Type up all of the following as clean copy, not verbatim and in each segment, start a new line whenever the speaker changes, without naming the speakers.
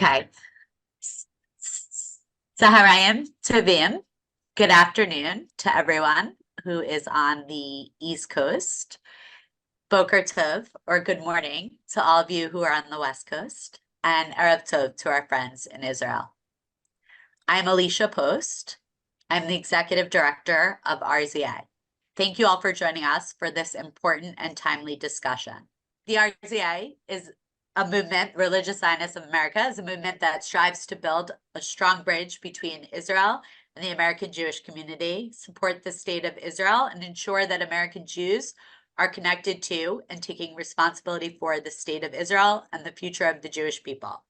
Okay. Saharayim Tovim. Good afternoon to everyone who is on the East Coast. Boker Tov, or good morning to all of you who are on the West Coast, and Erev Tov to our friends in Israel. I'm Alicia Post. I'm the Executive Director of RZA. Thank you all for joining us for this important and timely discussion. The RZA is a movement, Religious Zionists of America, is a movement that strives to build a strong bridge between Israel and the American Jewish community, support the state of Israel, and ensure that American Jews are connected to and taking responsibility for the state of Israel and the future of the Jewish people.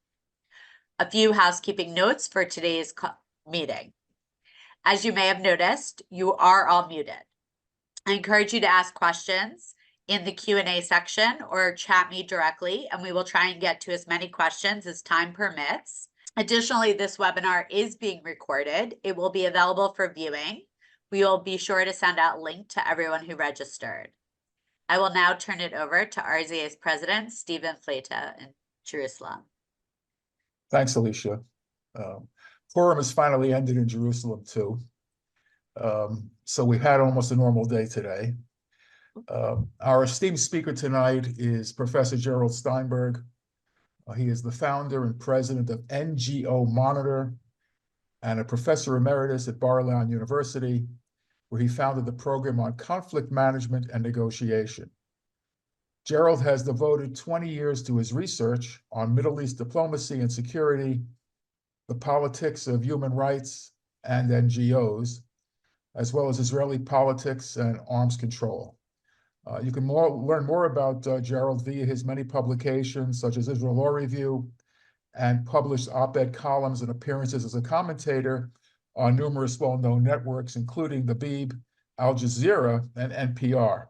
A few housekeeping notes for today's meeting. As you may have noticed, you are all muted. I encourage you to ask questions in the Q&A section or chat me directly, and we will try and get to as many questions as time permits. Additionally, this webinar is being recorded. It will be available for viewing. We will be sure to send out a link to everyone who registered. I will now turn it over to RZA's president, Stephen Fleta in Jerusalem.
Thanks, Alicia. Forum has finally ended in Jerusalem too. So we had almost a normal day today. Our esteemed speaker tonight is Professor Gerald Steinberg. He is the founder and president of NGO Monitor and a professor emeritus at Bar-Ilan University, where he founded the program on conflict management and negotiation. Gerald has devoted 20 years to his research on Middle East diplomacy and security, the politics of human rights and NGOs, as well as Israeli politics and arms control. You can learn more about Gerald via his many publications, such as Israel Law Review, and published op-ed columns and appearances as a commentator on numerous well-known networks, including the Beeb, Al Jazeera, and NPR.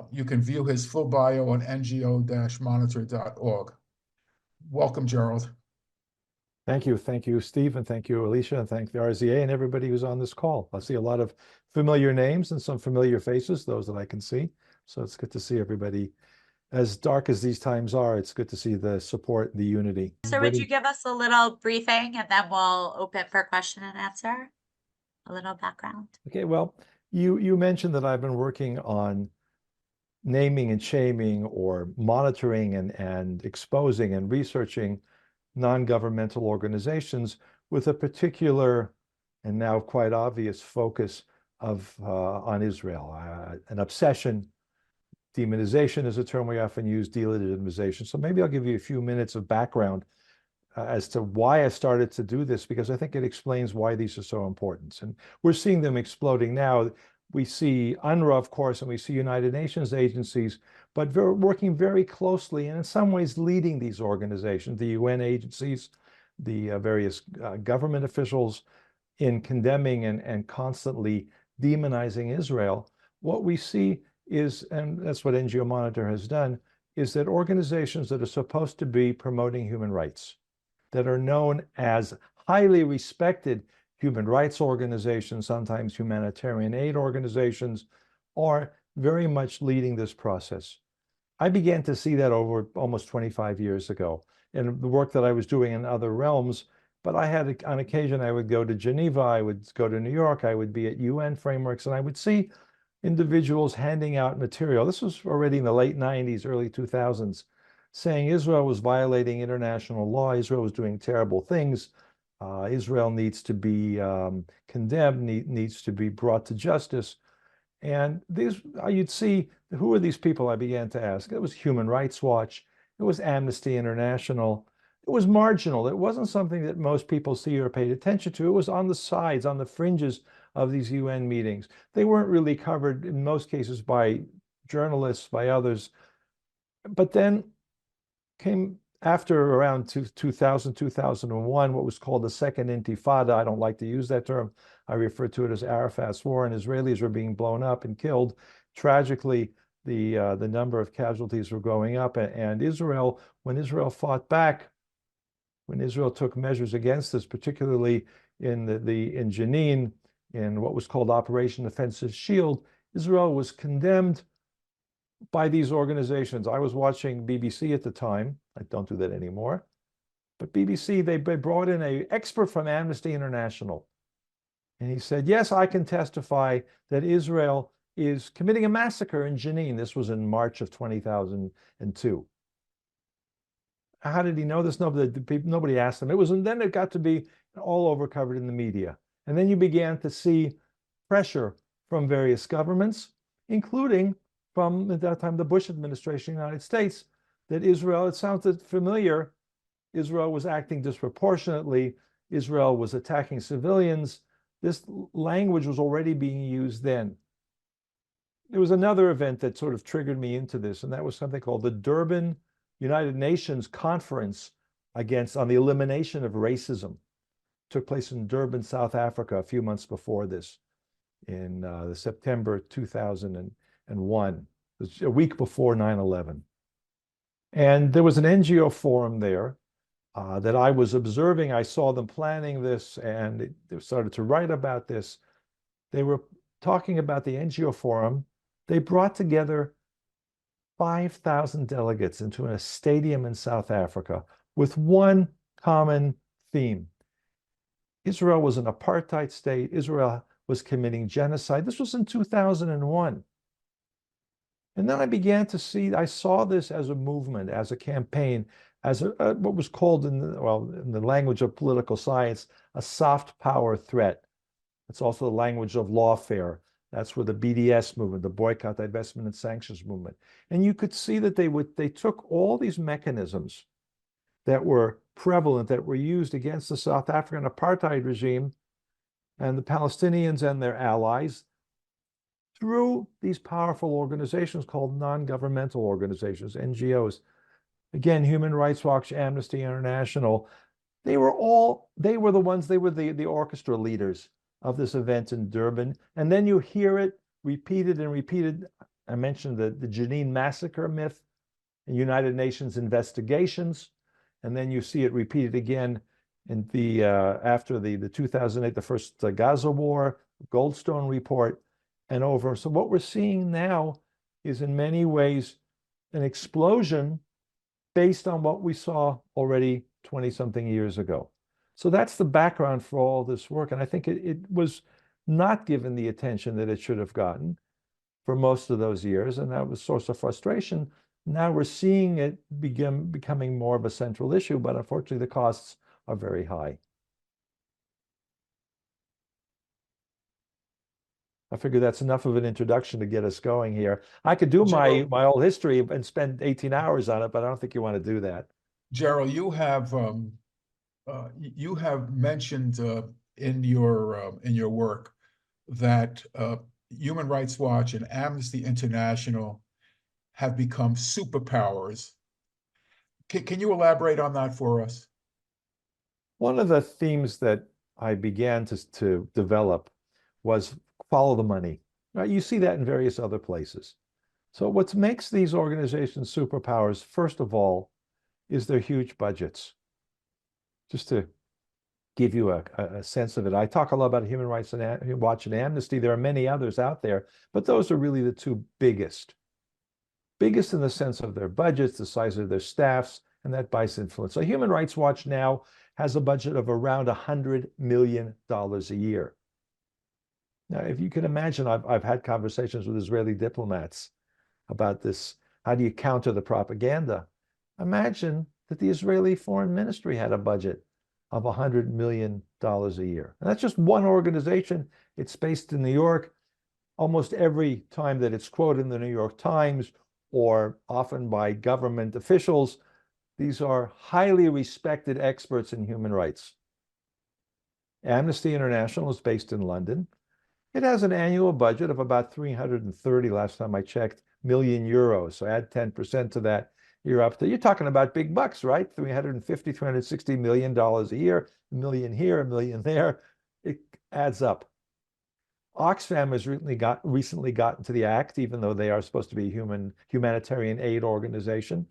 You can view his full bio on ngo-monitor.org. Welcome, Gerald.
Thank you, Steve, and thank you, Alicia, and thank the RZA and everybody who's on this call. I see a lot of familiar names and some familiar faces, those that I can see. So it's good to see everybody. As dark as these times are, it's good to see the support, the unity.
So would you give us a little briefing and then we'll open for question and answer? A little background.
Okay, well, you mentioned that I've been working on naming and shaming or monitoring and exposing and researching non-governmental organizations with a particular and now quite obvious focus on Israel, an obsession. Demonization is a term we often use, delegitimization. So maybe I'll give you a few minutes of background as to why I started to do this, because I think it explains why these are so important. And we're seeing them exploding now. We see UNRWA, of course, and we see United Nations agencies, but working very closely and in some ways leading these organizations, the UN agencies, the various government officials, in condemning and constantly demonizing Israel. What we see is, and that's what NGO Monitor has done, is that organizations that are supposed to be promoting human rights, that are known as highly respected human rights organizations, sometimes humanitarian aid organizations, are very much leading this process. I began to see that over almost 25 years ago in the work that I was doing in other realms, but I had, on occasion, I would go to Geneva, I would go to New York, I would be at UN frameworks, and I would see individuals handing out material. This was already in the late 90s, early 2000s, saying Israel was violating international law, Israel was doing terrible things, Israel needs to be condemned, needs to be brought to justice. And these, you'd see, who are these people, I began to ask. It was Human Rights Watch, it was Amnesty International. It was marginal. It wasn't something that most people see or paid attention to. It was on the sides, on the fringes of these UN meetings. They weren't really covered in most cases by journalists, by others. But then came, after around 2000, 2001, what was called the Second Intifada. I don't like to use that term. I refer to it as Arafat's war, and Israelis were being blown up and killed. Tragically, the number of casualties were going up, and Israel, when Israel fought back, when Israel took measures against this, particularly in Jenin, in what was called Operation Offensive Shield, Israel was condemned by these organizations. I was watching BBC at the time. I don't do that anymore. But BBC, they brought in an expert from Amnesty International. And he said, yes, I can testify that Israel is committing a massacre in Jenin. This was in March of 2002. How did he know this? Nobody asked him. And then it got to be all over covered in the media. And then you began to see pressure from various governments, including from, at that time, the Bush administration in the United States, that Israel, it sounded familiar, Israel was acting disproportionately. Israel was attacking civilians. This language was already being used then. There was another event that sort of triggered me into this, and that was something called the Durban United Nations Conference on the elimination of racism. It took place in Durban, South Africa, a few months before this, in September 2001. It was a week before 9/11. And there was an NGO forum there that I was observing. I saw them planning this, and they started to write about this. They were talking about the NGO forum. They brought together 5,000 delegates into a stadium in South Africa with one common theme. Israel was an apartheid state. Israel was committing genocide. This was in 2001. And then I began to see, I saw this as a movement, as a campaign, as what was called in the language of political science, a soft power threat. It's also the language of lawfare. That's where the BDS movement, the boycott, divestment, and sanctions movement. And you could see that they took all these mechanisms that were prevalent, that were used against the South African apartheid regime and the Palestinians and their allies through these powerful organizations called non-governmental organizations, NGOs. Again, Human Rights Watch, Amnesty International, they were the orchestra leaders of this event in Durban. And then you hear it repeated and repeated. I mentioned the Jenin massacre myth and United Nations investigations. And then you see it repeated again in after the 2008, the first Gaza war, Goldstone report, and over. So what we're seeing now is in many ways an explosion based on what we saw already 20-something years ago. So that's the background for all this work. And I think it was not given the attention that it should have gotten for most of those years. And that was a source of frustration. Now we're seeing it becoming more of a central issue, but unfortunately the costs are very high. I figure that's enough of an introduction to get us going here. I could do my whole history and spend 18 hours on it, but I don't think you want to do that.
Gerald, you have mentioned in your work that Human Rights Watch and Amnesty International have become superpowers. Can you elaborate on that for us?
One of the themes that I began to develop was follow the money. Right? You see that in various other places. So what makes these organizations superpowers, first of all, is their huge budgets. Just to give you a sense of it, I talk a lot about Human Rights Watch and Amnesty. There are many others out there, but those are really the two biggest. Biggest in the sense of their budgets, the size of their staffs, and that buys influence. So Human Rights Watch now has a budget of around $100 million a year. Now, if you can imagine, I've had conversations with Israeli diplomats about this. How do you counter the propaganda? Imagine that the Israeli Foreign Ministry had a budget of $100 million a year. And that's just one organization. It's based in New York. Almost every time that it's quoted in the New York Times or often by government officials, these are highly respected experts in human rights. Amnesty International is based in London. It has an annual budget of about 330, last time I checked, million euros. So add 10% to that, you're talking about big bucks, right? 350, $360 million a year, a million here, a million there. It adds up. Oxfam has recently gotten to the act, even though they are supposed to be a humanitarian aid organization.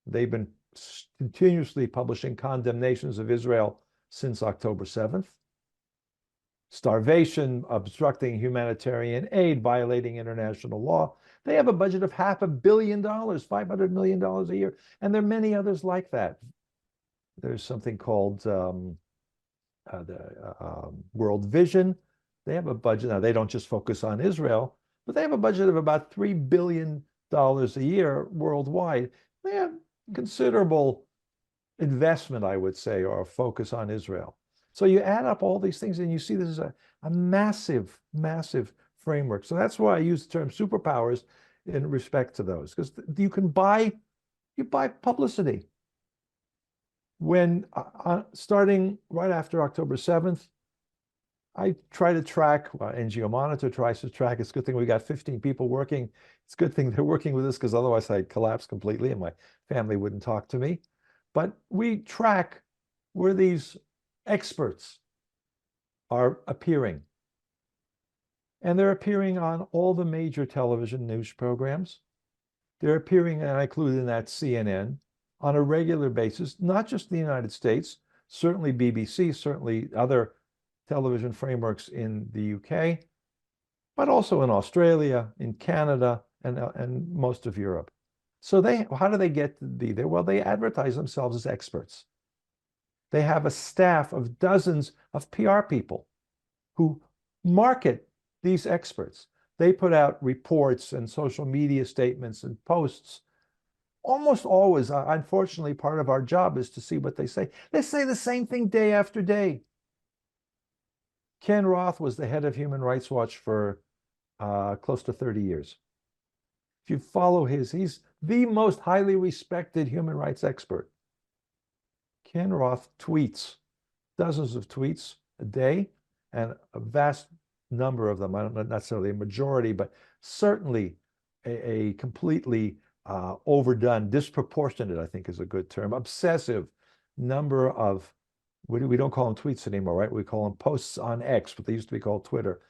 They've been continuously publishing condemnations of Israel since October 7th. Starvation, obstructing humanitarian aid, violating international law. They have a budget of $500 million, $500 million a year. And there are many others like that. There's something called World Vision. They have a budget. Now, they don't just focus on Israel, but they have a budget of about $3 billion a year worldwide. They have considerable investment, I would say, or focus on Israel. So you add up all these things and you see this is a massive, massive framework. So that's why I use the term superpowers in respect to those, because you buy publicity. When starting right after October 7th, I try to track, NGO Monitor tries to track. It's a good thing we got 15 people working. It's a good thing they're working with us, because otherwise I'd collapse completely and my family wouldn't talk to me. But we track where these experts are appearing. And they're appearing on all the major television news programs. They're appearing, and I include in that CNN, on a regular basis, not just in the United States, certainly BBC, certainly other television frameworks in the UK, but also in Australia, in Canada, and most of Europe. So how do they get to be there? Well, they advertise themselves as experts. They have a staff of dozens of PR people who market these experts. They put out reports and social media statements and posts. Almost always, unfortunately, part of our job is to see what they say. They say the same thing day after day. Ken Roth was the head of Human Rights Watch for close to 30 years. If you follow he's the most highly respected human rights expert. Ken Roth tweets, dozens of tweets a day, and a vast number of them, I don't know necessarily a majority, but certainly a completely overdone, disproportionate, I think is a good term, obsessive number of, we don't call them tweets anymore, right? We call them posts on X, but they used to be called Twitter.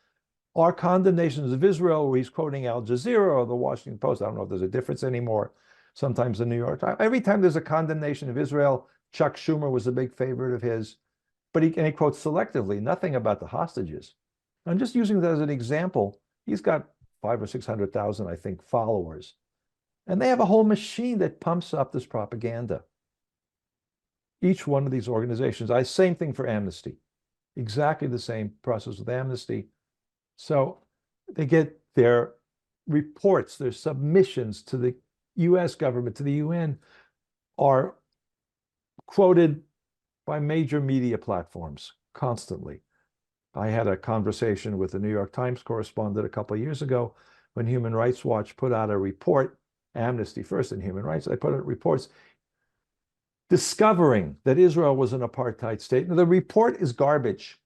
Our condemnations of Israel, where he's quoting Al Jazeera or the Washington Post. I don't know if there's a difference anymore. Sometimes the New York Times. Every time there's a condemnation of Israel, Chuck Schumer was a big favorite of his, but he quotes selectively, nothing about the hostages. I'm just using that as an example. He's got 500,000 or 600,000, I think, followers. And they have a whole machine that pumps up this propaganda. Each one of these organizations, same thing for Amnesty. Exactly the same process with Amnesty. So they get their reports, their submissions to the US government, to the UN, are quoted by major media platforms constantly. I had a conversation with the New York Times correspondent a couple of years ago when Human Rights Watch put out a report, Amnesty first and Human Rights, they put out reports discovering that Israel was an apartheid state. Now, the report is garbage.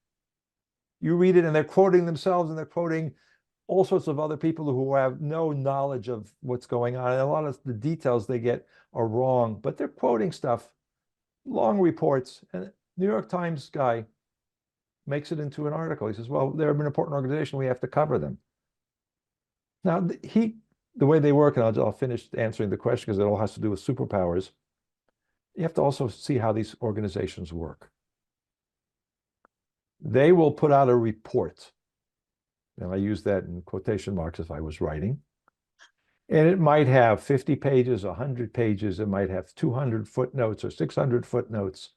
You read it and they're quoting themselves and they're quoting all sorts of other people who have no knowledge of what's going on. And a lot of the details they get are wrong, but they're quoting stuff, long reports. And New York Times guy makes it into an article. He says, well, they're an important organization. We have to cover them. Now, the way they work, and I'll finish answering the question because it all has to do with superpowers. You have to also see how these organizations work. They will put out a report, and I use that in quotation marks if I was writing, and it might have 50 pages, 100 pages, it might have 200 footnotes or 600 footnotes,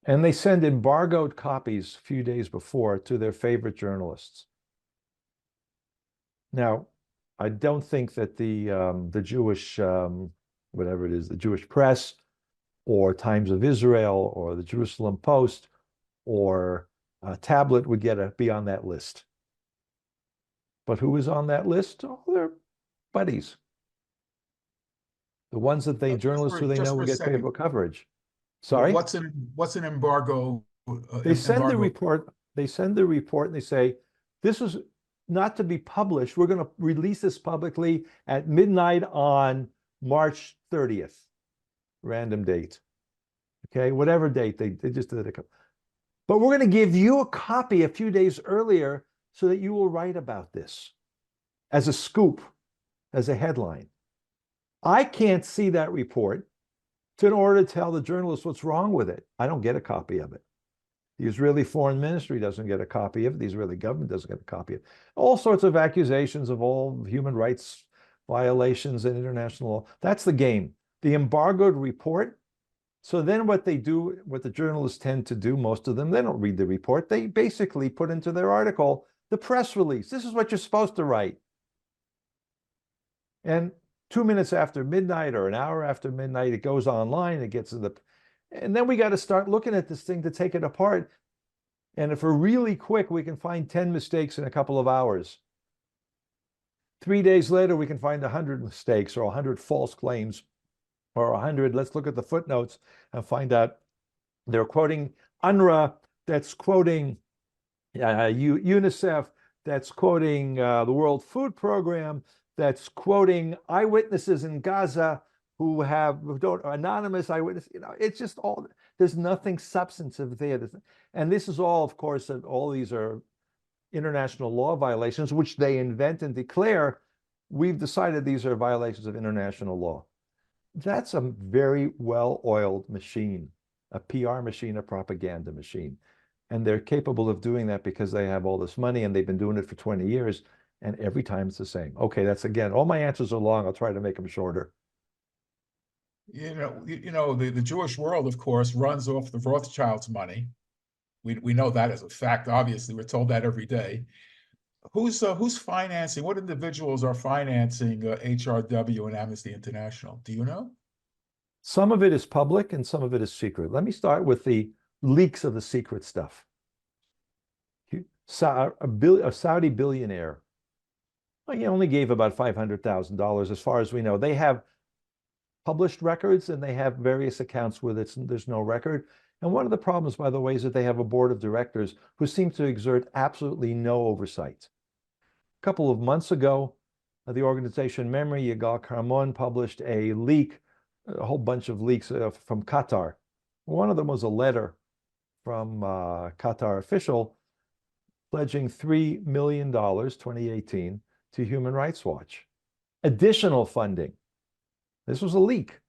and they send embargoed copies a few days before to their favorite journalists. Now, I don't think that the Jewish, whatever it is, the Jewish press or Times of Israel or the Jerusalem Post or Tablet would be on that list. But who is on that list? Oh, they're buddies. The ones that journalists who they know will get favorable coverage. Sorry?
What's an embargo?
They send the report. They send the report and they say, this is not to be published. We're going to release this publicly at midnight on March 30th. Random date. Okay, whatever date they just did it. But we're going to give you a copy a few days earlier so that you will write about this as a scoop, as a headline. I can't see that report in order to tell the journalist what's wrong with it. I don't get a copy of it. The Israeli Foreign Ministry doesn't get a copy of it. The Israeli government doesn't get a copy of it. All sorts of accusations of all human rights violations and international law. That's the game. The embargoed report So then what they do, what the journalists tend to do, most of them, they don't read the report. They basically put into their article the press release. This is what you're supposed to write. And 2 minutes after midnight or an hour after midnight, it goes online, it gets in the, and then we got to start looking at this thing to take it apart. And if we're really quick, we can find 10 mistakes in a couple of hours. 3 days later, we can find 100 mistakes or 100 false claims or 100. Let's look at the footnotes and find out they're quoting UNRWA, that's quoting UNICEF, that's quoting the World Food Program, that's quoting eyewitnesses in Gaza who don't anonymous eyewitnesses. It's just all, there's nothing substantive there. And this is all, of course, all these are international law violations, which they invent and declare. We've decided these are violations of international law. That's a very well-oiled machine, a PR machine, a propaganda machine. And they're capable of doing that because they have all this money and they've been doing it for 20 years. And every time it's the same. Okay, that's again, all my answers are long. I'll try to make them shorter.
The Jewish world, of course, runs off the Rothschilds' money. We know that as a fact. Obviously, we're told that every day. Who's financing? What individuals are financing HRW and Amnesty International? Do you know?
Some of it is public and some of it is secret. Let me start with the leaks of the secret stuff. A Saudi billionaire, he only gave about $500,000 as far as we know. They have published records and they have various accounts where there's no record. And one of the problems, by the way, is that they have a board of directors who seem to exert absolutely no oversight. A couple of months ago, the organization Memory, Yigal Karmon published a leak, a whole bunch of leaks from Qatar. One of them was a letter from a Qatar official pledging $3 million, 2018, to Human Rights Watch. Additional funding. This was a leak.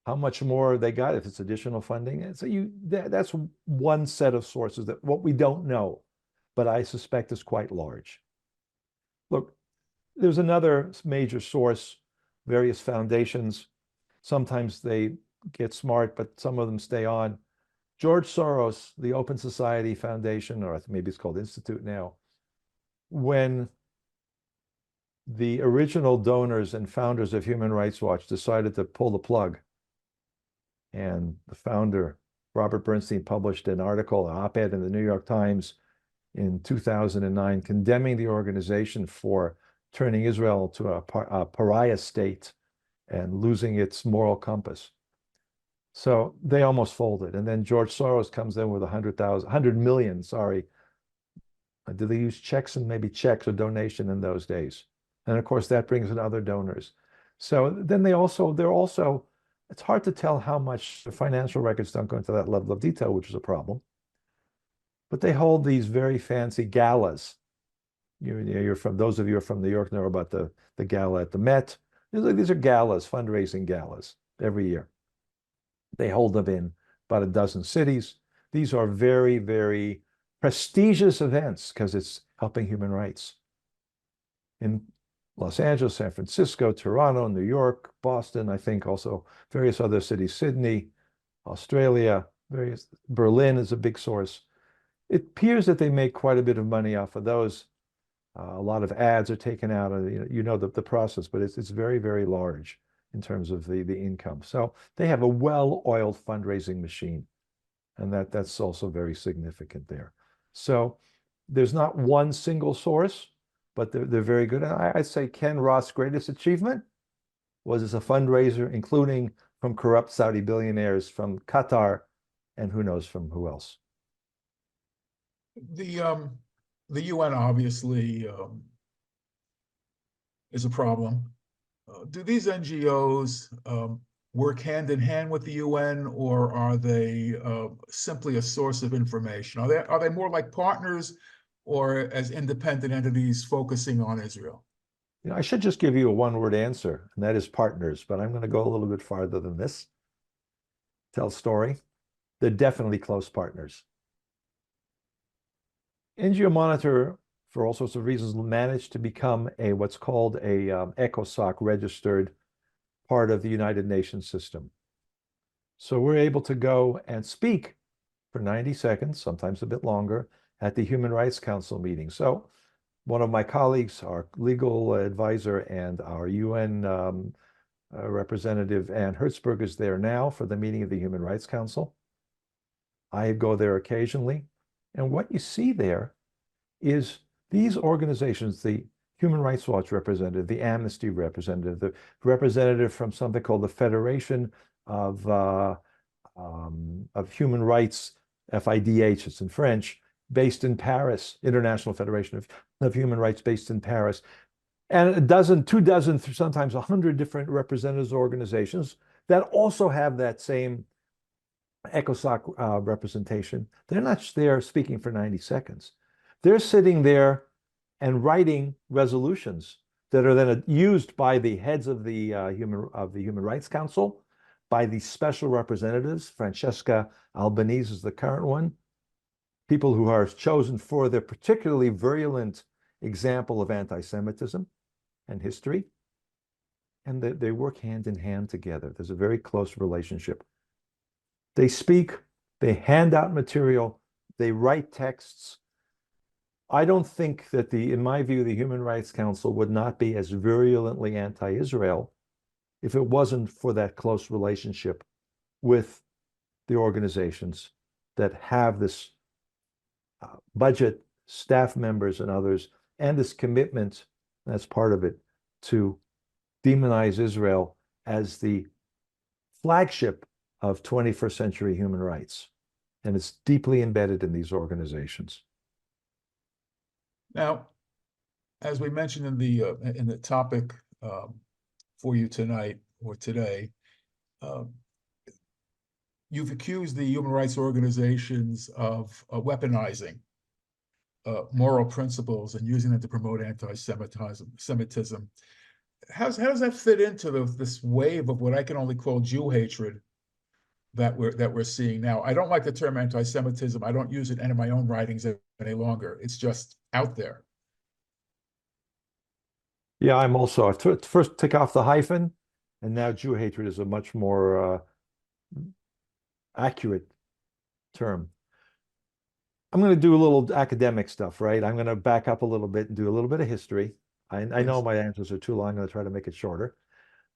How much more they got if it's additional funding? And so that's one set of sources that what we don't know, but I suspect is quite large. Look, there's another major source, various foundations. Sometimes they get smart, but some of them stay on. George Soros, the Open Society Foundation, or maybe it's called Institute now, when the original donors and founders of Human Rights Watch decided to pull the plug, and the founder, Robert Bernstein, published an article, an op-ed in the New York Times in 2009, condemning the organization for turning Israel to a pariah state and losing its moral compass. So they almost folded. And then George Soros comes in with 100 million, sorry. Did they use checks and maybe checks or donation in those days? And of course, that brings in other donors. So then they're also, it's hard to tell how much the financial records don't go into that level of detail, which is a problem. But they hold these very fancy galas. You're from, those of you who are from New York know about the gala at the Met. These are galas, fundraising galas every year. They hold them in about a dozen cities. These are very, very prestigious events because it's helping human rights. In Los Angeles, San Francisco, Toronto, New York, Boston, I think also various other cities, Sydney, Australia, Berlin is a big source. It appears that they make quite a bit of money off of those. A lot of ads are taken out of, the process, but it's very, very large in terms of the income. So they have a well-oiled fundraising machine, and that's also very significant there. So there's not one single source, but they're very good. And I'd say Ken Roth's greatest achievement was as a fundraiser, including from corrupt Saudi billionaires, from Qatar, and who knows from who else.
The UN obviously is a problem. Do these NGOs work hand in hand with the UN, or are they simply a source of information? Are they more like partners or as independent entities focusing on Israel?
I should just give you a one-word answer, and that is partners, but I'm going to go a little bit farther than this. Tell a story. They're definitely close partners. NGO Monitor, for all sorts of reasons, managed to become what's called a ECOSOC registered part of the United Nations system. So we're able to go and speak for 90 seconds, sometimes a bit longer, at the Human Rights Council meeting. So one of my colleagues, our legal advisor and our UN representative, Ann Hertzberg, is there now for the meeting of the Human Rights Council. I go there occasionally. And what you see there is these organizations, the Human Rights Watch representative, the Amnesty representative, the representative from something called the Federation of Human Rights, FIDH, it's in French, based in Paris, International Federation of Human Rights based in Paris, and a dozen, 24, sometimes 100 different representatives organizations that also have that same ECOSOC representation. They're not there speaking for 90 seconds. They're sitting there and writing resolutions that are then used by the heads of the Human Rights Council, by the special representatives. Francesca Albanese is the current one. People who are chosen for their particularly virulent example of anti-Semitism and history. And they work hand in hand together. There's a very close relationship. They speak, they hand out material, they write texts. I don't think that in my view, the Human Rights Council would not be as virulently anti-Israel if it wasn't for that close relationship with the organizations that have this budget, staff members and others, and this commitment, that's part of it, to demonize Israel as the flagship of 21st century human rights. And it's deeply embedded in these organizations.
Now, as we mentioned in the topic for you tonight or today, you've accused the human rights organizations of weaponizing moral principles and using them to promote anti-Semitism. How does that fit into this wave of what I can only call Jew hatred that we're seeing now? I don't like the term anti-Semitism. I don't use it in my own writings any longer. It's just out there.
Yeah, I'm also, I first took off the hyphen, and now Jew hatred is a much more accurate term. I'm going to do a little academic stuff, right? I'm going to back up a little bit and do a little bit of history. I know my answers are too long. I'm going to try to make it shorter.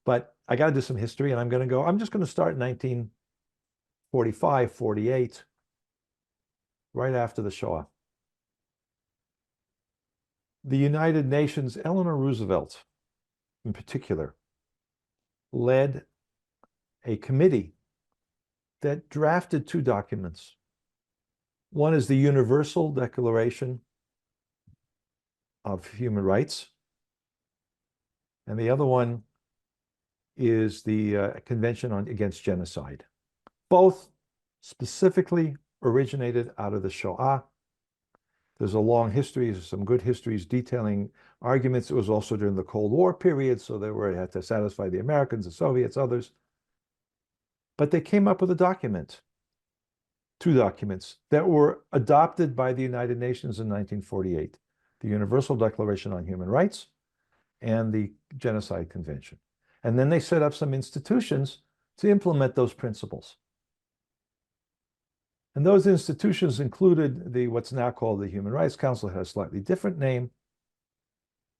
But I got to do some history, and I'm just going to start in 1945, 48, right after the Shoah. The United Nations, Eleanor Roosevelt in particular, led a committee that drafted two documents. One is the Universal Declaration of Human Rights, and the other one is the Convention Against Genocide. Both specifically originated out of the Shoah. There's a long history, some good histories detailing arguments. It was also during the Cold War period, so it had to satisfy the Americans, the Soviets, others. But they came up with a document, two documents that were adopted by the United Nations in 1948, the Universal Declaration on Human Rights and the Genocide Convention. And then they set up some institutions to implement those principles. And those institutions included what's now called the Human Rights Council. It had a slightly different name.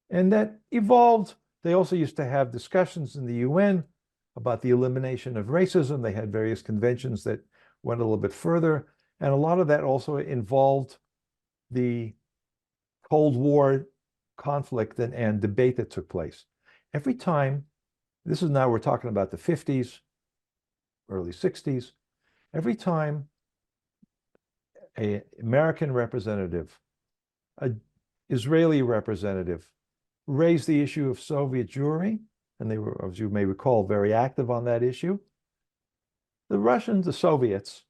And that evolved. They also used to have discussions in the UN about the elimination of racism. They had various conventions that went a little bit further. And a lot of that also involved the Cold War conflict and debate that took place. Every time, this is now we're talking about the 50s, early 60s, every time an American representative, an Israeli representative raised the issue of Soviet Jewry, and they were, as you may recall, very active on that issue, the Russians, the Soviets,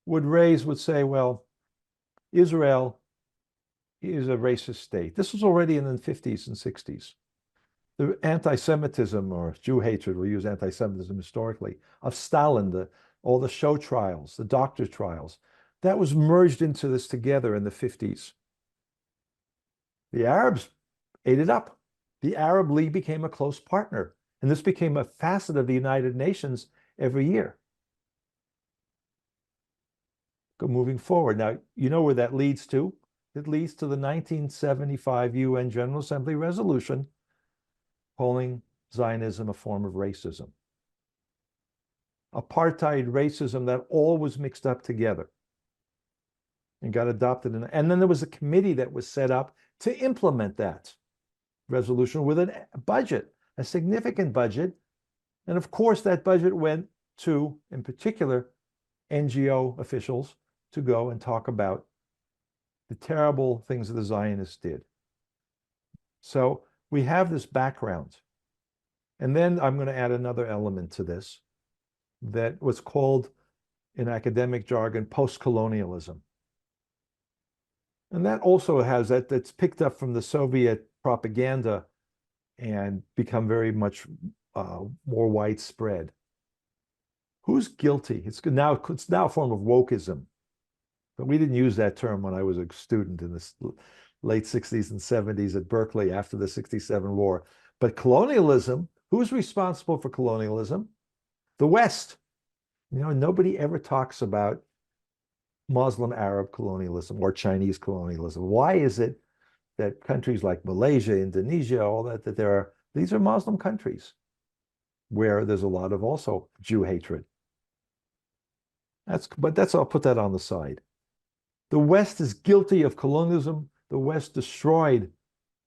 would say, well, Israel is a racist state. This was already in the 50s and 60s. The anti-Semitism, or Jew hatred, we'll use anti-Semitism historically, of Stalin, all the show trials, the doctor trials, that was merged into this together in the 50s. The Arabs ate it up. The Arab League became a close partner, and this became a facet of the United Nations every year. moving forward. Now, you know where that leads to? It leads to the 1975 UN General Assembly resolution calling Zionism a form of racism. Apartheid racism that all was mixed up together and got adopted. And then there was a committee that was set up to implement that resolution with a budget, a significant budget. And of course, that budget went to, in particular, NGO officials to go and talk about the terrible things that the Zionists did. So we have this background. And then I'm going to add another element to this that was called, in academic jargon, post-colonialism. And that also has that's picked up from the Soviet propaganda and become very much more widespread. Who's guilty? It's now a form of wokeism, but we didn't use that term when I was a student in the late 60s and 70s at Berkeley after the 67 war. But colonialism, who's responsible for colonialism? The West. You know, nobody ever talks about Muslim Arab colonialism or Chinese colonialism. Why is it that countries like Malaysia, Indonesia, all that these are Muslim countries where there's a lot of also Jew hatred. I'll put that on the side. The West is guilty of colonialism. The West destroyed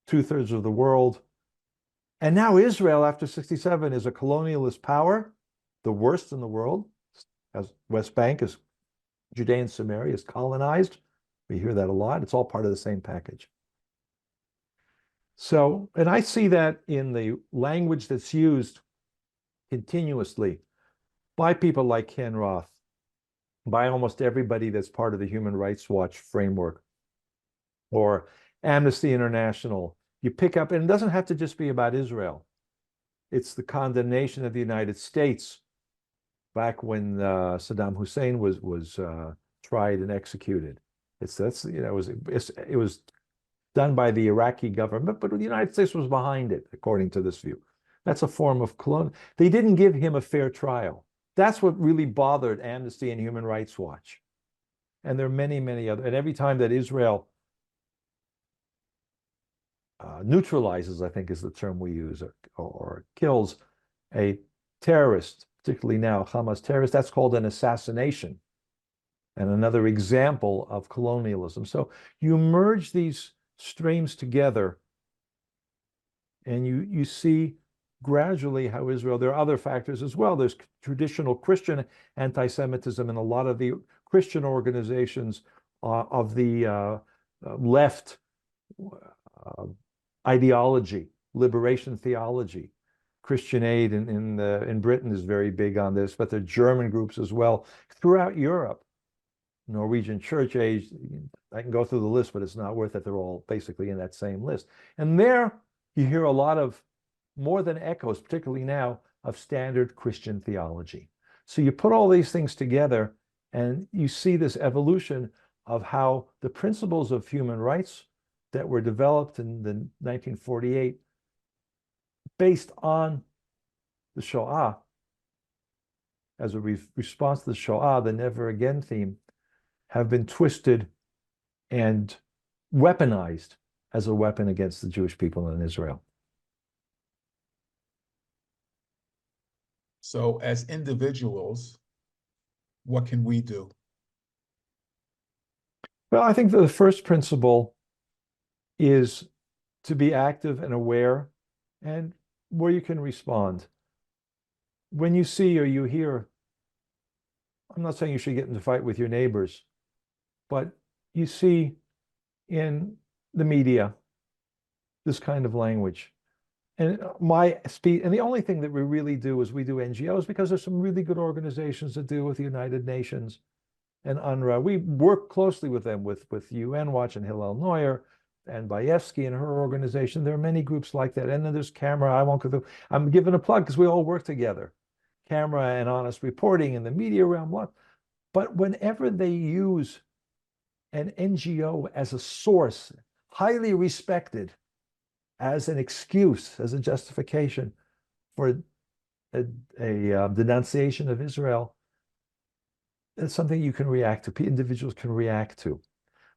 2/3 of the world. And now Israel, after 67, is a colonialist power, the worst in the world, as West Bank is Judea and Samaria is colonized. We hear that a lot. It's all part of the same package. So, and I see that in the language that's used continuously by people like Ken Roth, by almost everybody that's part of the Human Rights Watch framework or Amnesty International. You pick up, and it doesn't have to just be about Israel. It's the condemnation of the United States back when Saddam Hussein was tried and executed. It was done by the Iraqi government, but the United States was behind it, according to this view. That's a form of colonial. They didn't give him a fair trial. That's what really bothered Amnesty and Human Rights Watch. And there are many, many other. And every time that Israel neutralizes, I think is the term we use, or kills a terrorist, particularly now Hamas terrorist, that's called an assassination and another example of colonialism. So you merge these streams together and you see gradually how Israel, there are other factors as well. There's traditional Christian anti-Semitism in a lot of the Christian organizations of the left ideology, liberation theology. Christian Aid in Britain is very big on this, but there are German groups as well throughout Europe. Norwegian Church Age, I can go through the list, but it's not worth it. They're all basically in that same list. And there you hear a lot of, more than echoes, particularly now, of standard Christian theology. So you put all these things together and you see this evolution of how the principles of human rights that were developed in the 1948 based on the Shoah, as a response to the Shoah, the never again theme, have been twisted and weaponized as a weapon against the Jewish people in Israel.
So as individuals, what can we do?
Well, I think that the first principle is to be active and aware and where you can respond. When you see or you hear, I'm not saying you should get into a fight with your neighbors, but you see in the media this kind of language. And my speech, and the only thing that we really do is we do NGOs, because there's some really good organizations that deal with the United Nations and UNRWA. We work closely with them, with UN Watch and Hillel Neuer and Bayevsky and her organization. There are many groups like that. And then there's Camera. I won't go through. I'm giving a plug because we all work together. Camera and Honest Reporting in the media realm. But whenever they use an NGO as a source, highly respected, as an excuse, as a justification for a denunciation of Israel, It's something you can react to, individuals can react to.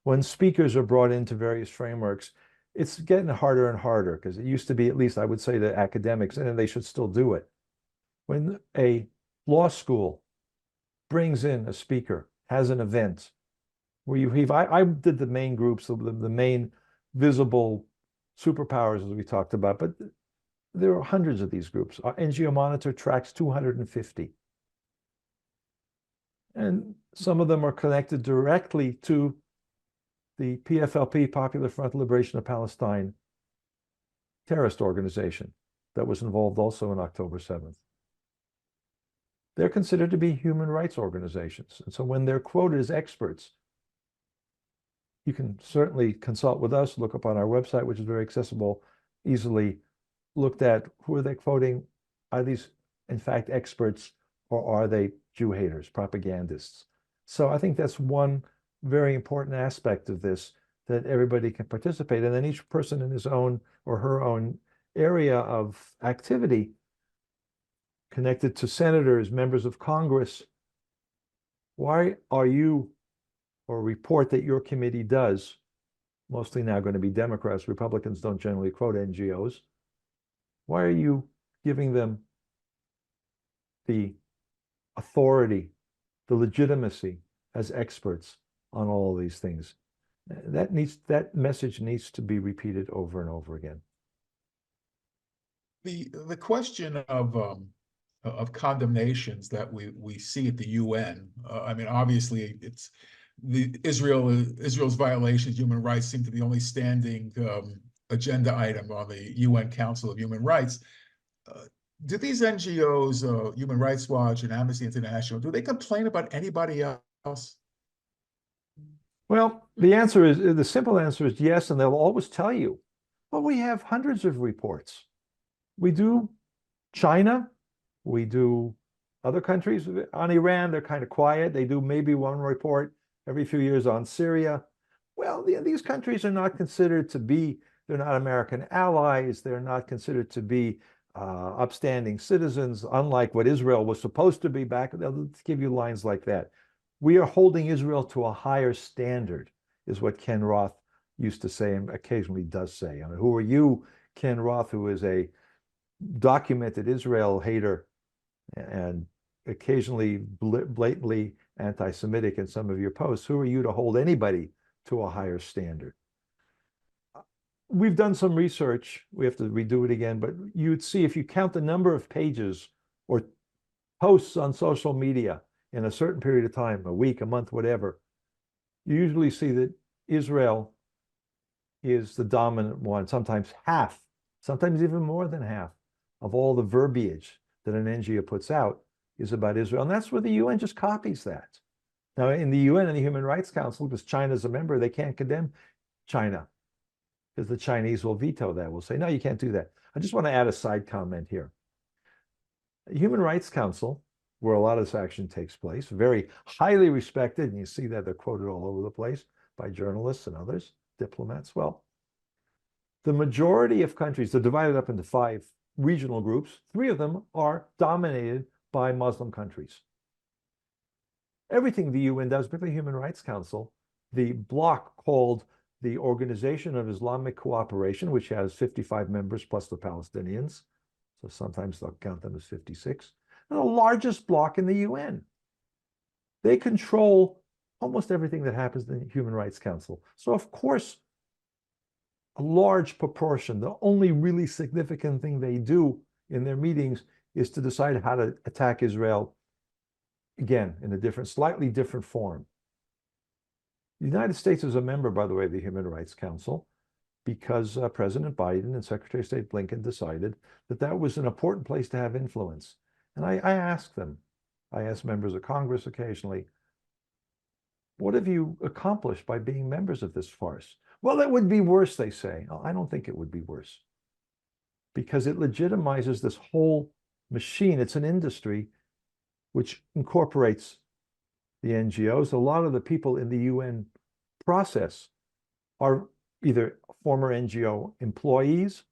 When speakers are brought into various frameworks, it's getting harder and harder, because it used to be, at least I would say, to academics, and they should still do it. When a law school brings in a speaker, has an event where I did the main groups, the main visible superpowers, as we talked about, but there are hundreds of these groups. Our NGO Monitor tracks 250. And some of them are connected directly to the PFLP, Popular Front of Liberation of Palestine, terrorist organization that was involved also in October 7th. They're considered to be human rights organizations. And so when they're quoted as experts, you can certainly consult with us, look up on our website, which is very accessible, easily looked at. Who are they quoting? Are these, in fact, experts, or are they Jew haters, propagandists? So I think that's one very important aspect of this, that everybody can participate. And then each person in his own or her own area of activity, connected to senators, members of Congress, why are you, or report that your committee does, mostly now going to be Democrats, Republicans don't generally quote NGOs, why are you giving them the authority, the legitimacy as experts on all of these things? That message needs to be repeated over and over again.
The question of condemnations that we see at the UN. I mean, obviously, it's Israel's violations of human rights seem to be the only standing agenda item on the UN Council of Human Rights. Do these NGOs, Human Rights Watch and Amnesty International, do they complain about anybody else?
Well, the simple answer is yes, and they'll always tell you, well, we have hundreds of reports. We do China, we do other countries. On Iran, they're kind of quiet. They do maybe one report every few years on Syria. Well, these countries are not considered to be, they're not American allies. They're not considered to be upstanding citizens, unlike what Israel was supposed to be back. They'll give you lines like that. We are holding Israel to a higher standard, is what Ken Roth used to say, and occasionally does say. I mean, who are you, Ken Roth, who is a documented Israel hater and occasionally blatantly anti-Semitic in some of your posts? Who are you to hold anybody to a higher standard? We've done some research. We have to redo it again, but you'd see, if you count the number of pages or posts on social media in a certain period of time, a week, a month, whatever, you usually see that Israel is the dominant one, sometimes half, sometimes even more than half of all the verbiage that an NGO puts out is about Israel. And that's where the UN just copies that. Now, in the UN and the Human Rights Council, because China's a member, they can't condemn China, because the Chinese will veto that. Will say, no, you can't do that. I just want to add a side comment here. The Human Rights Council, where a lot of this action takes place, very highly respected, and you see that they're quoted all over the place by journalists and others, diplomats. Well, the majority of countries, they're divided up into 5 regional groups. 3 of them are dominated by Muslim countries. Everything the UN does, particularly the Human Rights Council, the bloc called the Organization of Islamic Cooperation, which has 55 members plus the Palestinians, so sometimes they'll count them as 56, and the largest bloc in the UN. They control almost everything that happens in the Human Rights Council. So of course, a large proportion, the only really significant thing they do in their meetings is to decide how to attack Israel, again, in a different, slightly different form. The United States is a member, by the way, of the Human Rights Council, because President Biden and Secretary of State Blinken decided that that was an important place to have influence. And I asked them, I asked members of Congress occasionally, what have you accomplished by being members of this farce? Well, it would be worse, they say. I don't think it would be worse, because it legitimizes this whole machine. It's an industry which incorporates the NGOs. A lot of the people in the UN process are either former NGO employees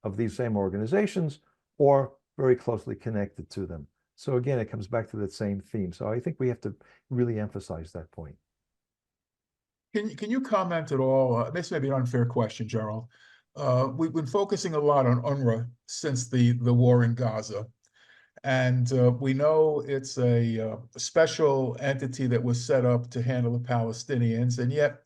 of these same organizations or very closely connected to them. So again, it comes back to that same theme. So I think we have to really emphasize that point.
Can you comment at all? This may be an unfair question, Gerald. We've been focusing a lot on UNRWA since the war in Gaza. And we know it's a special entity that was set up to handle the Palestinians, and yet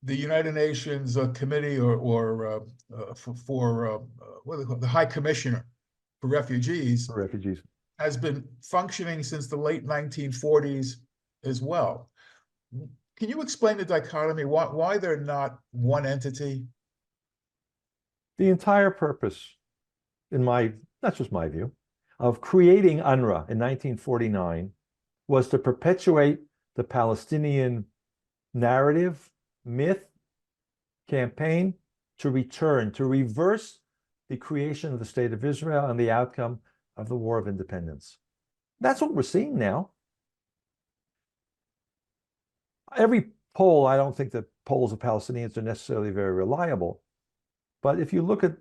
the United Nations Committee for the High Commissioner for Refugees has been functioning since the late 1940s as well. Can you explain the dichotomy? Why they're not one entity?
The entire purpose, not just my view, of creating UNRWA in 1949 was to perpetuate the Palestinian narrative, myth, campaign to reverse the creation of the State of Israel and the outcome of the War of Independence. That's what we're seeing now. Every poll, I don't think that polls of Palestinians are necessarily very reliable, but if you look at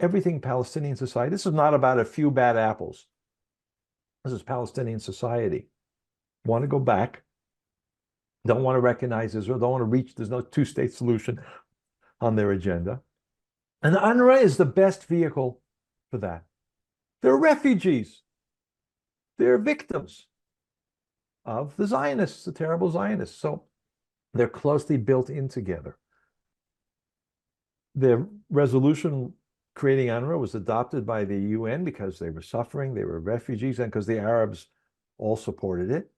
everything Palestinian society, this is not about a few bad apples. This is Palestinian society. Want to go back, don't want to recognize Israel, don't want to reach, there's no two-state solution on their agenda. And UNRWA is the best vehicle for that. They're refugees. They're victims of the Zionists, the terrible Zionists. So they're closely built in together. The resolution creating UNRWA was adopted by the UN because they were suffering, they were refugees, and because the Arabs all supported it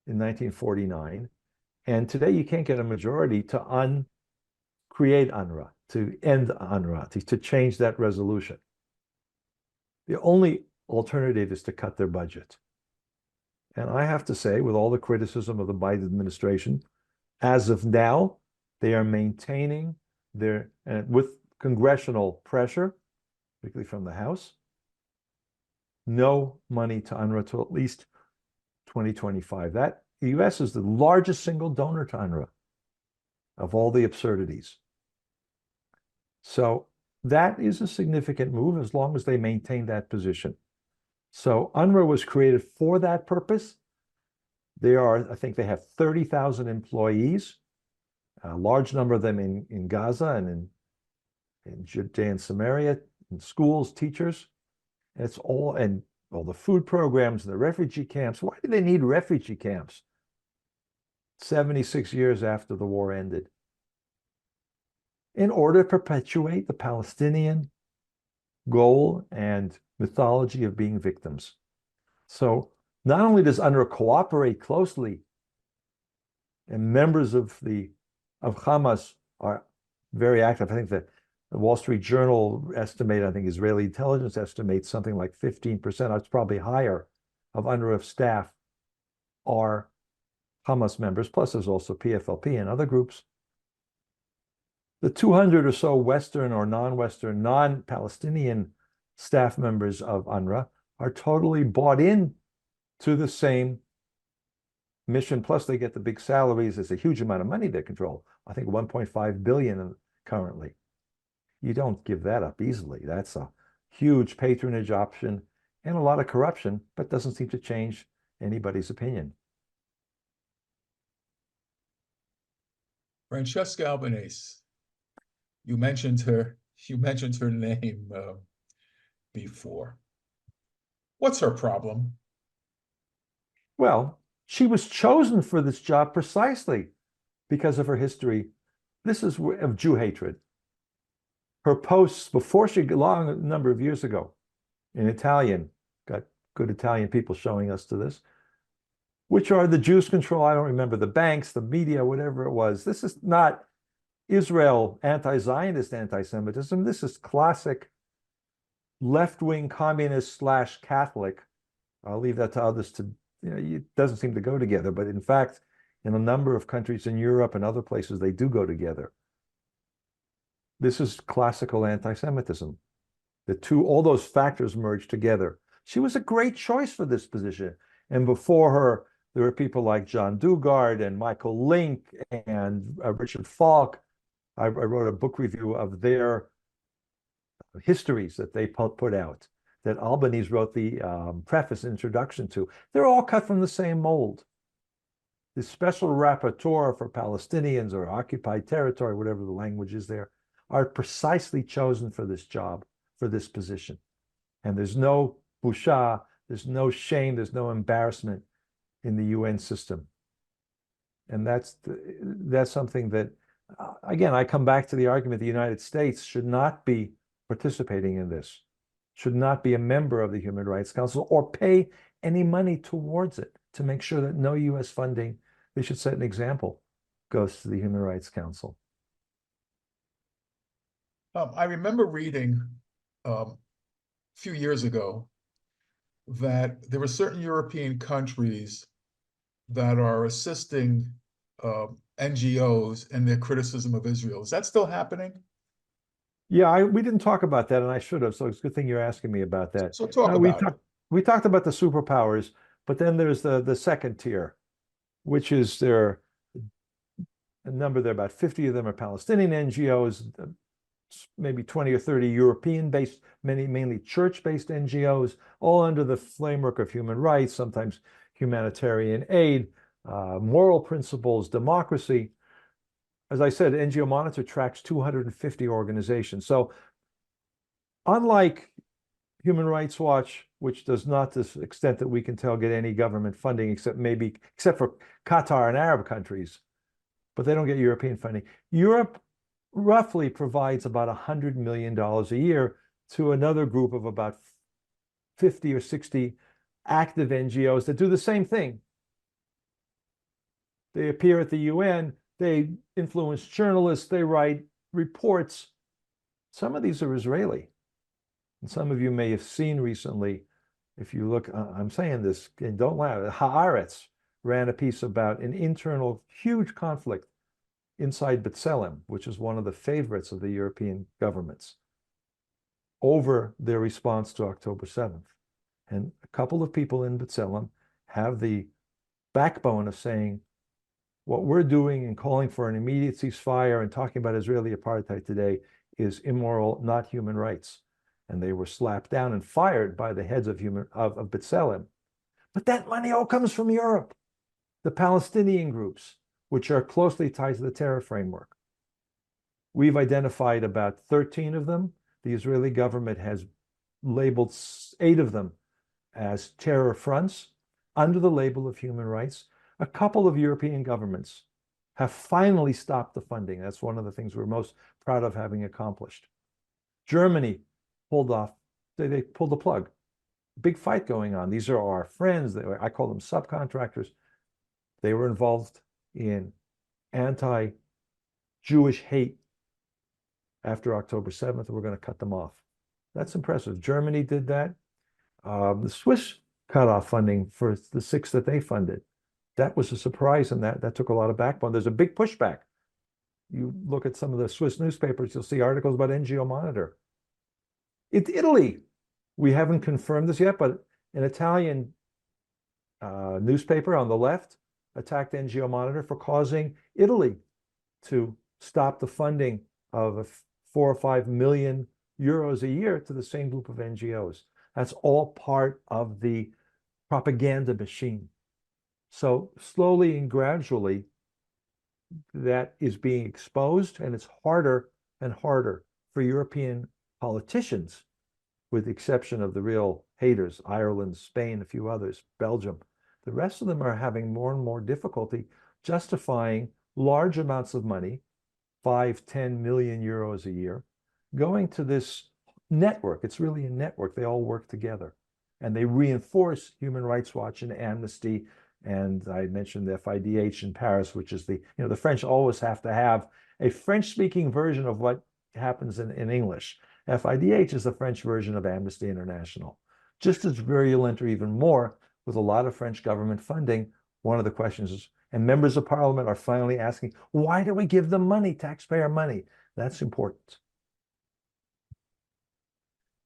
in 1949. And today you can't get a majority to create UNRWA, to end UNRWA, to change that resolution. The only alternative is to cut their budget. And I have to say, with all the criticism of the Biden administration, as of now, they are maintaining their, with congressional pressure, particularly from the House, no money to UNRWA till at least 2025. That the US is the largest single donor to UNRWA of all the absurdities. So that is a significant move as long as they maintain that position. So UNRWA was created for that purpose. I think they have 30,000 employees, a large number of them in Gaza and in Judea and Samaria, in schools, teachers. And it's all the food programs, the refugee camps. Why do they need refugee camps 76 years after the war ended? In order to perpetuate the Palestinian goal and mythology of being victims. So not only does UNRWA cooperate closely, and members of Hamas are very active. I think the Wall Street Journal I think Israeli intelligence estimates something like 15%, it's probably higher, of UNRWA staff are Hamas members, plus there's also PFLP and other groups. The 200 or so Western or non-Western, non-Palestinian staff members of UNRWA are totally bought in to the same mission, plus they get the big salaries. It's a huge amount of money they control. I think 1.5 billion currently. You don't give that up easily. That's a huge patronage option and a lot of corruption, but doesn't seem to change anybody's opinion.
Francesca Albanese, you mentioned her name before. What's her problem?
Well, she was chosen for this job precisely because of her history. This is of Jew hatred. Her posts before she, long a number of years ago, in Italian, got good Italian people showing us to this, which are the Jews control, I don't remember, the banks, the media, whatever it was. This is not Israel anti-Zionist anti-Semitism. This is classic left-wing communist / Catholic. I'll leave that to others to, it doesn't seem to go together, but in fact, in a number of countries in Europe and other places, they do go together. This is classical anti-Semitism. All those factors merge together. She was a great choice for this position. And before her, there were people like John Dugard and Michael Link and Richard Falk. I wrote a book review of their histories that they put out that Albanese wrote the preface introduction to, they're all cut from the same mold. The special rapporteur for Palestinians or occupied territory, whatever the language is there, are precisely chosen for this job, for this position. And there's no busha, there's no shame, there's no embarrassment in the UN system. And that's something that, again, I come back to the argument the United States should not be participating in this, should not be a member of the Human Rights Council or pay any money towards it to make sure that no US funding, they should set an example, goes to the Human Rights Council.
I remember reading a few years ago that there were certain European countries that are assisting NGOs in their criticism of Israel. Is that still happening?
Yeah, we didn't talk about that, and I should have. So it's a good thing you're asking me about that.
So talk about it.
We talked about the superpowers, but then there's the second tier, which is a number there, about 50 of them are Palestinian NGOs, maybe 20 or 30 European-based, mainly church-based NGOs, all under the framework of human rights, sometimes humanitarian aid, moral principles, democracy. As I said, NGO Monitor tracks 250 organizations. So unlike Human Rights Watch, which does not, to the extent that we can tell, get any government funding, except for Qatar and Arab countries, but they don't get European funding. Europe roughly provides about $100 million a year to another group of about 50 or 60 active NGOs that do the same thing. They appear at the UN, they influence journalists, they write reports. Some of these are Israeli. And some of you may have seen recently, if you look, I'm saying this, and don't laugh, Haaretz ran a piece about an internal huge conflict inside B'Tselem, which is one of the favorites of the European governments, over their response to October 7th. And a couple of people in B'Tselem have the backbone of saying, what we're doing and calling for an immediate ceasefire and talking about Israeli apartheid today is immoral, not human rights. And they were slapped down and fired by the heads of B'Tselem. But that money all comes from Europe, the Palestinian groups, which are closely tied to the terror framework. We've identified about 13 of them. The Israeli government has labeled 8 of them as terror fronts under the label of human rights. A couple of European governments have finally stopped the funding. That's one of the things we're most proud of having accomplished. Germany pulled off, they pulled the plug. Big fight going on. These are our friends. I call them subcontractors. They were involved in anti-Jewish hate after October 7th. We're going to cut them off. That's impressive. Germany did that. The Swiss cut off funding for the 6 that they funded. That was a surprise, and that took a lot of backbone. There's a big pushback. You look at some of the Swiss newspapers, you'll see articles about NGO Monitor. It's Italy. We haven't confirmed this yet, but an Italian newspaper on the left attacked NGO Monitor for causing Italy to stop the funding of 4 or 5 million euros a year to the same group of NGOs. That's all part of the propaganda machine. So slowly and gradually, that is being exposed, and it's harder and harder for European politicians, with the exception of the real haters, Ireland, Spain, a few others, Belgium. The rest of them are having more and more difficulty justifying large amounts of money, 5, 10 million euros a year, going to this network. It's really a network. They all work together, and they reinforce Human Rights Watch and Amnesty. And I mentioned the FIDH in Paris, which is the French always have to have a French-speaking version of what happens in English. FIDH is the French version of Amnesty International. Just as virulent or even more, with a lot of French government funding, one of the questions is, and members of parliament are finally asking, why do we give them money, taxpayer money? That's important.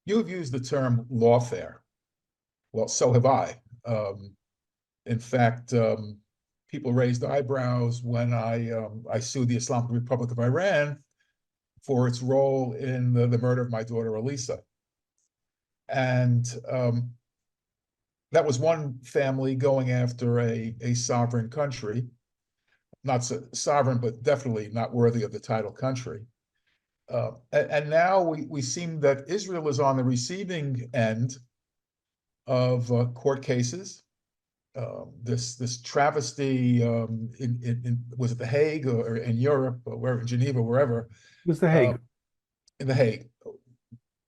You've used the term lawfare. Well, so have I. In fact, people raised eyebrows when I sued the Islamic Republic of Iran for its role in the murder of my daughter, Elisa. And that was one family going after a sovereign country, not sovereign, but definitely not worthy of the title country. And now we seem that Israel is on the receiving end of court cases. This travesty in was it The Hague or in Europe or wherever, Geneva, wherever.
It was The Hague.
In The Hague.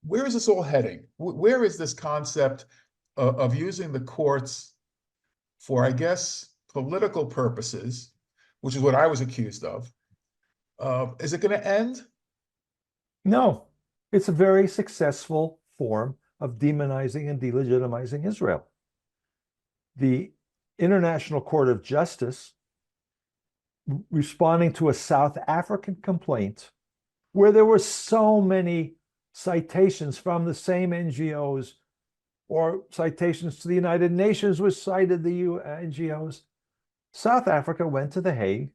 Where is this all heading? Where is this concept of using the courts for, I guess, political purposes, which is what I was accused of? Is it going to end?
No, it's a very successful form of demonizing and delegitimizing Israel. The International Court of Justice, responding to a South African complaint where there were so many citations from the same NGOs, or citations to the United Nations which cited the NGOs, South Africa went to The Hague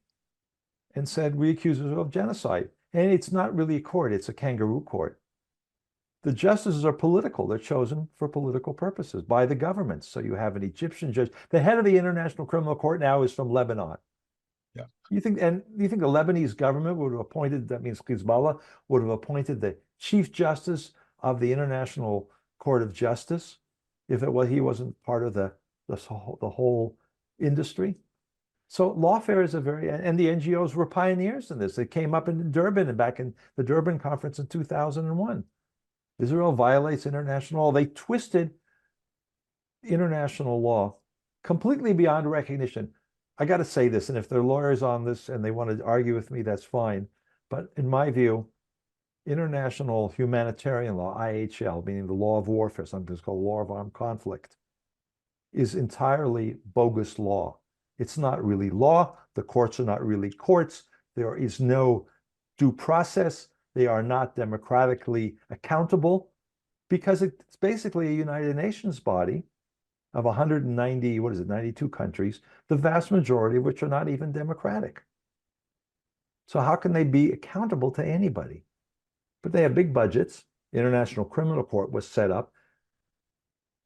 and said, we accuse Israel of genocide. And it's not really a court, it's a kangaroo court. The justices are political. They're chosen for political purposes by the governments. So you have an Egyptian judge. The head of the International Criminal Court now is from Lebanon.
Yeah.
You think the Lebanese government would have appointed, that means Hezbollah, would have appointed the Chief Justice of the International Court of Justice if he wasn't part of the whole industry? So lawfare is and the NGOs were pioneers in this. It came up in Durban and back in the Durban conference in 2001. Israel violates international law. They twisted international law completely beyond recognition. I got to say this, and if there are lawyers on this and they want to argue with me, that's fine. But in my view, international humanitarian law, IHL, meaning the law of warfare, sometimes called law of armed conflict, is entirely bogus law. It's not really law. The courts are not really courts. There is no due process. They are not democratically accountable because it's basically a United Nations body of 190, 92 countries, the vast majority of which are not even democratic. So how can they be accountable to anybody? But they have big budgets. International Criminal Court was set up.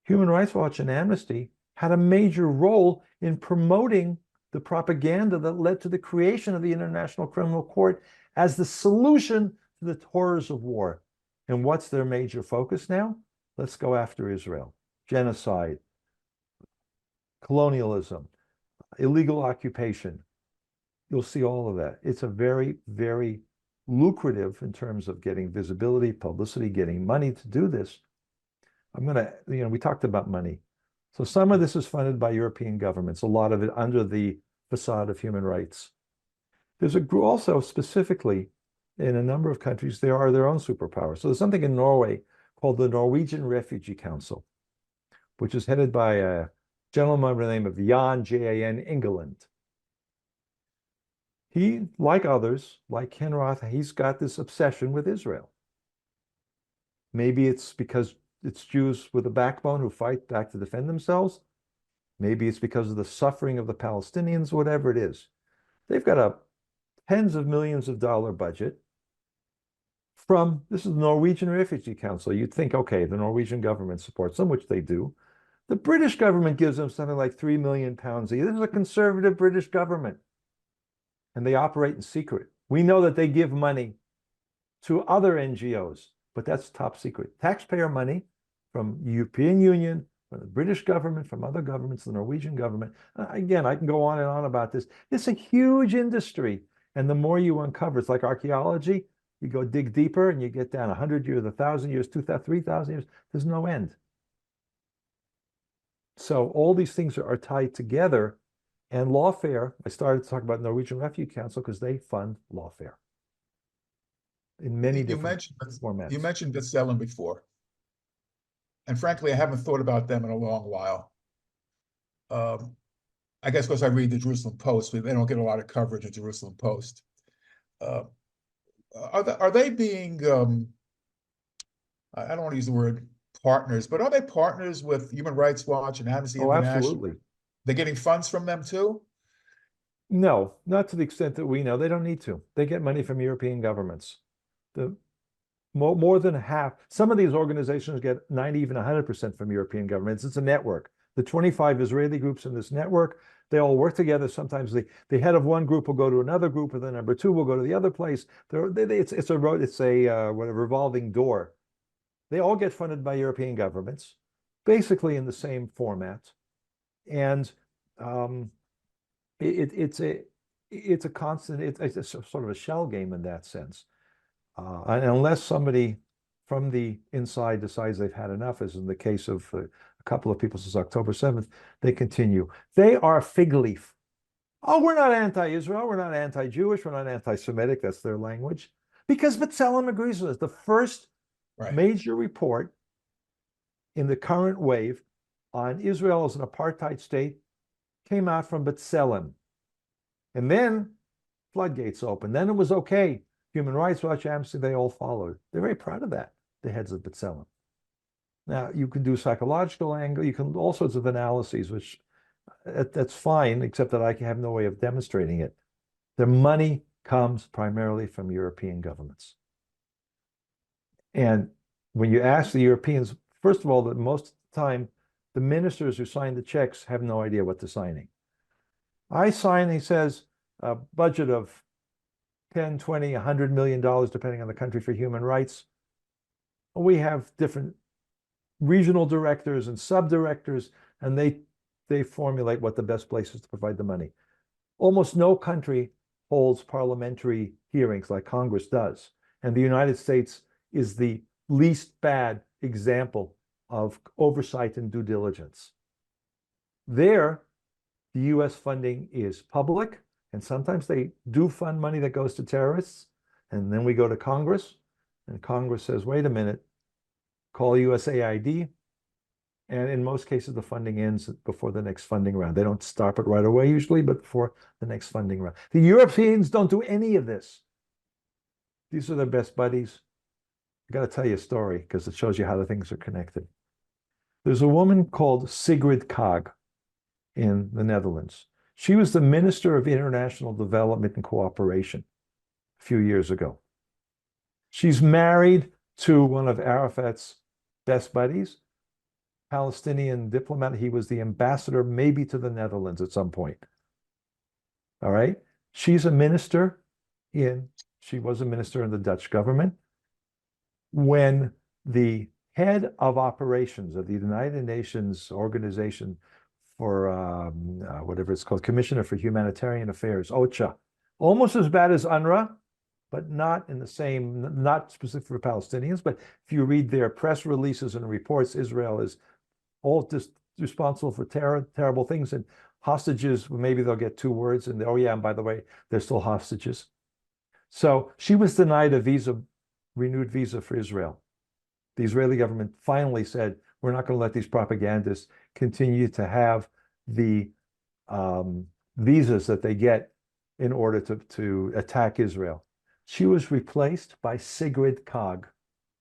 Human Rights Watch and Amnesty had a major role in promoting the propaganda that led to the creation of the International Criminal Court as the solution to the horrors of war. And what's their major focus now? Let's go after Israel. Genocide, colonialism, illegal occupation. You'll see all of that. It's a very, very lucrative in terms of getting visibility, publicity, getting money to do this. We talked about money. So some of this is funded by European governments, a lot of it under the facade of human rights. There's a group also specifically in a number of countries, there are their own superpowers. So there's something in Norway called the Norwegian Refugee Council, which is headed by a gentleman by the name of Jan, Jan Ingeland. He, like others, like Ken Roth, he's got this obsession with Israel. Maybe it's because it's Jews with a backbone who fight back to defend themselves. Maybe it's because of the suffering of the Palestinians, whatever it is. They've got a tens of millions of dollar budget this is the Norwegian Refugee Council. You'd think, okay, the Norwegian government supports them, which they do. The British government gives them something like £3 million a year. This is a conservative British government. And they operate in secret. We know that they give money to other NGOs, but that's top secret. Taxpayer money from the European Union, from the British government, from other governments, the Norwegian government. Again, I can go on and on about this. It's a huge industry. And the more you uncover, it's like archaeology. You go dig deeper and you get down 100 years, 1,000 years, 2,000, 3,000 years. There's no end. So all these things are tied together. And lawfare, I started to talk about Norwegian Refugee Council because they fund lawfare in many different formats.
You mentioned B'Tselem before. And frankly, I haven't thought about them in a long while. I guess because I read the Jerusalem Post, they don't get a lot of coverage at Jerusalem Post. Are they being, I don't want to use the word partners, but are they partners with Human Rights Watch and Amnesty International?
Absolutely.
They're getting funds from them too?
No, not to the extent that we know. They don't need to. They get money from European governments. The more than half. Some of these organizations get 90, even 100% from European governments. It's a network. The 25 Israeli groups in this network, they all work together. Sometimes the head of one group will go to another group, and then number two will go to the other place. It's a revolving door. They all get funded by European governments, basically in the same format, and it's a constant. It's a sort of a shell game in that sense. And unless somebody from the inside decides they've had enough, as in the case of a couple of people since October 7th, they continue. They are fig leaf. Oh, we're not anti-Israel, we're not anti-Jewish, we're not anti-Semitic, that's their language. Because B'Tselem agrees with us. The first major report in the current wave on Israel as an apartheid state came out from B'Tselem. And then floodgates opened. Then it was okay. Human Rights Watch, Amnesty, they all followed. They're very proud of that, the heads of B'Tselem. Now, you can do psychological angle, you can all sorts of analyses, which that's fine, except that I have no way of demonstrating it. Their money comes primarily from European governments. And when you ask the Europeans, first of all, that most of the time, the ministers who sign the checks have no idea what they're signing. I sign, he says, a budget of 10, 20, $100 million, depending on the country, for human rights. We have different regional directors and sub-directors, and they formulate what the best place is to provide the money. Almost no country holds parliamentary hearings like Congress does. And the United States is the least bad example of oversight and due diligence. There, the US funding is public, and sometimes they do fund money that goes to terrorists. And then we go to Congress, and Congress says, wait a minute, call USAID. And in most cases, the funding ends before the next funding round. They don't stop it right away usually, but before the next funding round. The Europeans don't do any of this. These are their best buddies. I got to tell you a story because it shows you how the things are connected. There's a woman called Sigrid Kaag in the Netherlands. She was the Minister of International Development and Cooperation a few years ago. She's married to one of Arafat's best buddies, Palestinian diplomat. He was the ambassador maybe to the Netherlands at some point. All right. She was a minister in the Dutch government. When the head of operations of the United Nations Organization for whatever it's called, Commissioner for Humanitarian Affairs, OCHA, almost as bad as UNRWA, but not in the same, not specific for Palestinians, but if you read their press releases and reports, Israel is all just responsible for terrible things, and hostages, maybe they'll get 2 words, and oh yeah, and by the way, they're still hostages. So she was denied a visa, renewed visa for Israel. The Israeli government finally said, we're not going to let these propagandists continue to have the visas that they get in order to attack Israel. She was replaced by Sigrid Kaag,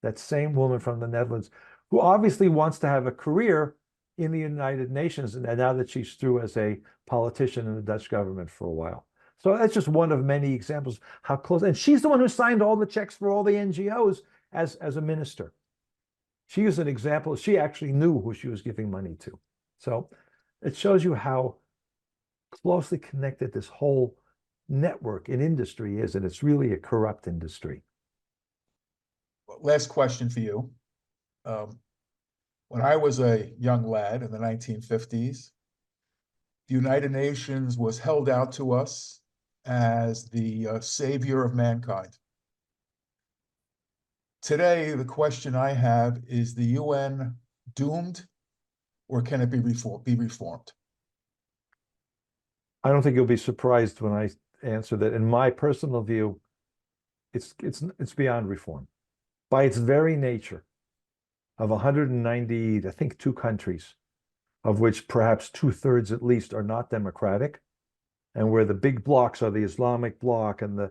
that same woman from the Netherlands, who obviously wants to have a career in the United Nations, and now that she's through as a politician in the Dutch government for a while. So that's just one of many examples how close, and she's the one who signed all the checks for all the NGOs as a minister. She is an example. She actually knew who she was giving money to. So it shows you how closely connected this whole network in industry is, and it's really a corrupt industry.
Last question for you. When I was a young lad in the 1950s, the United Nations was held out to us as the savior of mankind. Today, the question I have is the UN doomed, or can it be reformed?
I don't think you'll be surprised when I answer that. In my personal view, it's beyond reform. By its very nature, of 190, I think 2 countries, of which perhaps 2/3 at least are not democratic, and where the big blocs are the Islamic bloc, and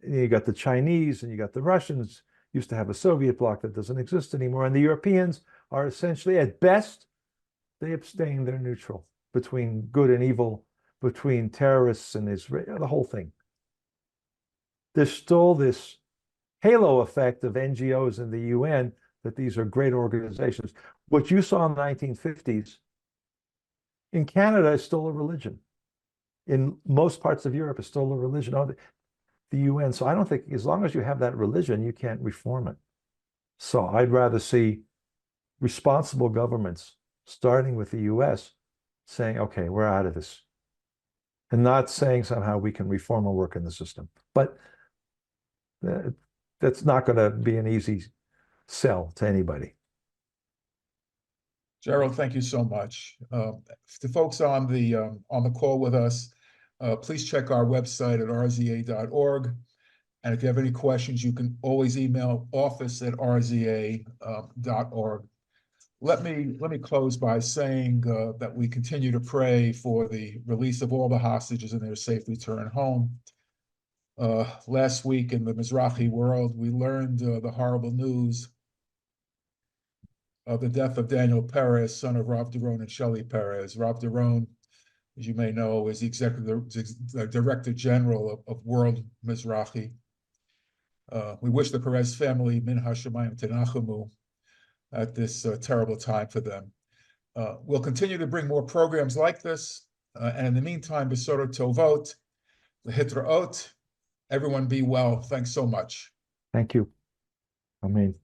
you got the Chinese and you got the Russians, used to have a Soviet bloc that doesn't exist anymore, and the Europeans are essentially, at best, they abstain, they're neutral between good and evil, between terrorists and Israel, the whole thing. There's still this halo effect of NGOs and the UN, that these are great organizations. What you saw in the 1950s in Canada is still a religion. In most parts of Europe, is still a religion. Oh, the UN. So I don't think, as long as you have that religion, you can't reform it. So I'd rather see responsible governments, starting with the US, saying, okay, we're out of this. And not saying somehow we can reform or work in the system. But that's not going to be an easy sell to anybody.
Gerald, thank you so much. To folks on the call with us, please check our website at rza.org. And if you have any questions, you can always email office@rza.org. Let me close by saying that we continue to pray for the release of all the hostages and their safe return home. Last week in the Mizrahi world, we learned the horrible news of the death of Daniel Perez, son of Rav Doron and Shelley Perez. Rav Doron, as you may know, is the Director General of World Mizrahi. We wish the Perez family min hashamayim tenachamu at this terrible time for them. We'll continue to bring more programs like this, and in the meantime, besorot tovot, lehitraot. Everyone be well. Thanks so much.
Thank you. I mean.